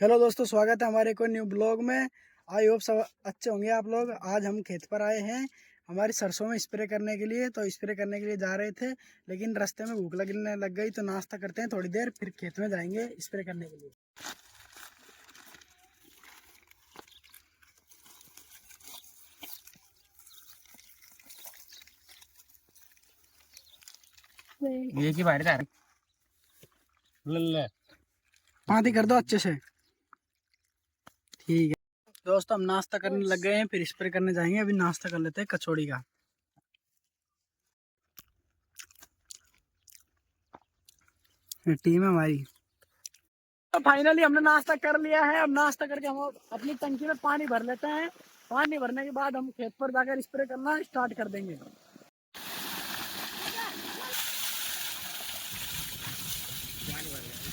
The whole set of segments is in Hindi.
हेलो दोस्तों, स्वागत है हमारे को न्यू ब्लॉग में। आई होप सब अच्छे होंगे आप लोग। आज हम खेत पर आए हैं हमारी सरसों में स्प्रे करने के लिए। तो स्प्रे करने के लिए जा रहे थे, लेकिन रास्ते में भूख लगने लग गई तो नाश्ता करते हैं थोड़ी देर, फिर खेत में जाएंगे स्प्रे करने के लिए। ये की बाहर है ले पानी कर दो अच्छे से। ठीक है दोस्तों, हम नाश्ता करने लग गए हैं, फिर स्प्रे करने जाएंगे। अभी नाश्ता कर लेते हैं कचौड़ी का। ये टीम है हमारी। तो फाइनली हमने नाश्ता कर लिया है। अब नाश्ता करके हम अपनी टंकी में पानी भर लेते हैं। पानी भरने के बाद हम खेत पर जाकर स्प्रे करना स्टार्ट कर देंगे।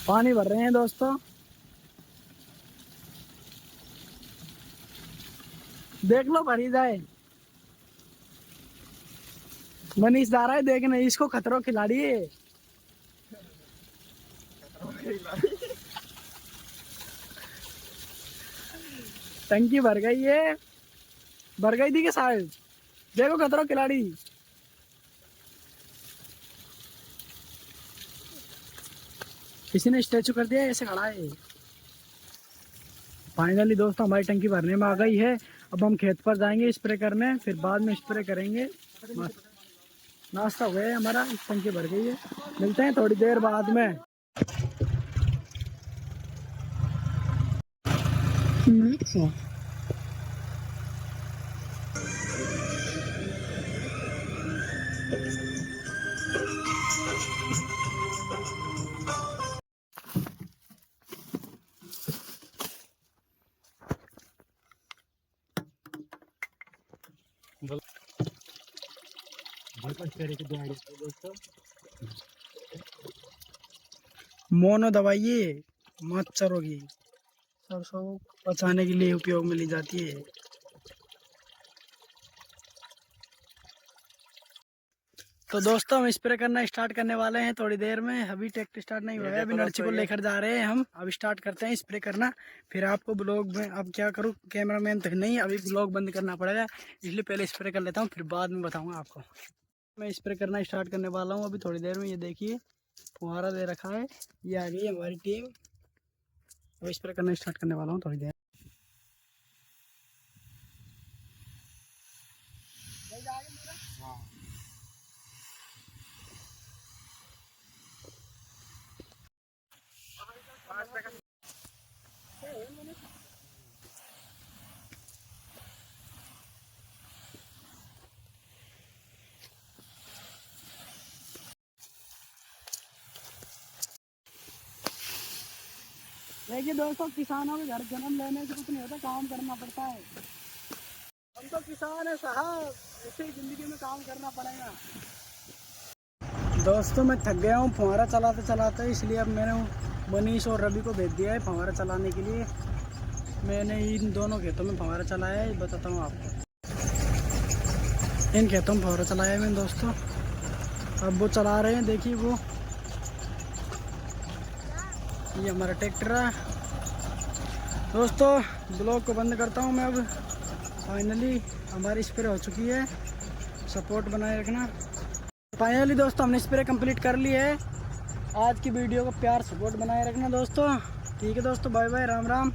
पानी भर रहे हैं दोस्तों, देख लो भरी जाए। मनीष जा रहा है देखने, इसको खतरों खिलाड़ी है। टंकी भर गई है, भर गई थी कि शायद। देखो खतरों खिलाड़ी। किसी ने स्टैचू कर दिया, ऐसे खड़ा है। फाइनली दोस्तों हमारी टंकी भरने में आ गई है। अब हम खेत पर जाएंगे स्प्रे करने, फिर बाद में स्प्रे करेंगे। नाश्ता हो गया है हमारा, टंकी भर गई है। मिलते हैं थोड़ी देर बाद में। मोनो दवाई मच्छरों की सरसों बचाने के लिए उपयोग में ली जाती है। तो दोस्तों हम स्प्रे करना स्टार्ट करने वाले हैं थोड़ी देर में। अभी ट्रैक्टर स्टार्ट नहीं हुआ है, अभी नर्ची को लेकर जा रहे हैं हम। अब स्टार्ट करते हैं स्प्रे करना, फिर आपको ब्लॉग में अब क्या करूँ, कैमरामैन तक नहीं, अभी ब्लॉग बंद करना पड़ेगा, इसलिए पहले स्प्रे कर लेता हूँ, फिर बाद में बताऊँगा आपको। मैं स्प्रे करना स्टार्ट करने वाला हूँ अभी थोड़ी देर में। ये देखिए फुहारा दे रखा है, ये आ गई हमारी टीम। अब स्प्रे करना स्टार्ट करने वाला हूँ थोड़ी देर। देखिए दोस्तों, किसानों के घर जन्म लेने से कुछ नहीं होता, काम करना पड़ता है। हम तो किसान है साहब, ऐसे ही जिंदगी में काम करना पड़ेगा। दोस्तों मैं थक गया हूँ फुहारा चलाते चलाते, इसलिए अब मैंने मनीष और रवि को भेज दिया है फुहारा चलाने के लिए। मैंने इन दोनों खेतों में फुहारा चलाया है, बताता हूँ आपको। इन खेतों में फुहारा चलाया है मैंने दोस्तों। अब वो चला रहे हैं, देखिए वो, ये हमारा ट्रैक्टर है। दोस्तों ब्लॉग को बंद करता हूँ मैं अब। फाइनली हमारी स्प्रे हो चुकी है, सपोर्ट बनाए रखना। फाइनली दोस्तों हमने स्प्रे कंप्लीट कर ली है। आज की वीडियो को प्यार सपोर्ट बनाए रखना दोस्तों। ठीक है दोस्तों, बाय बाय, राम राम।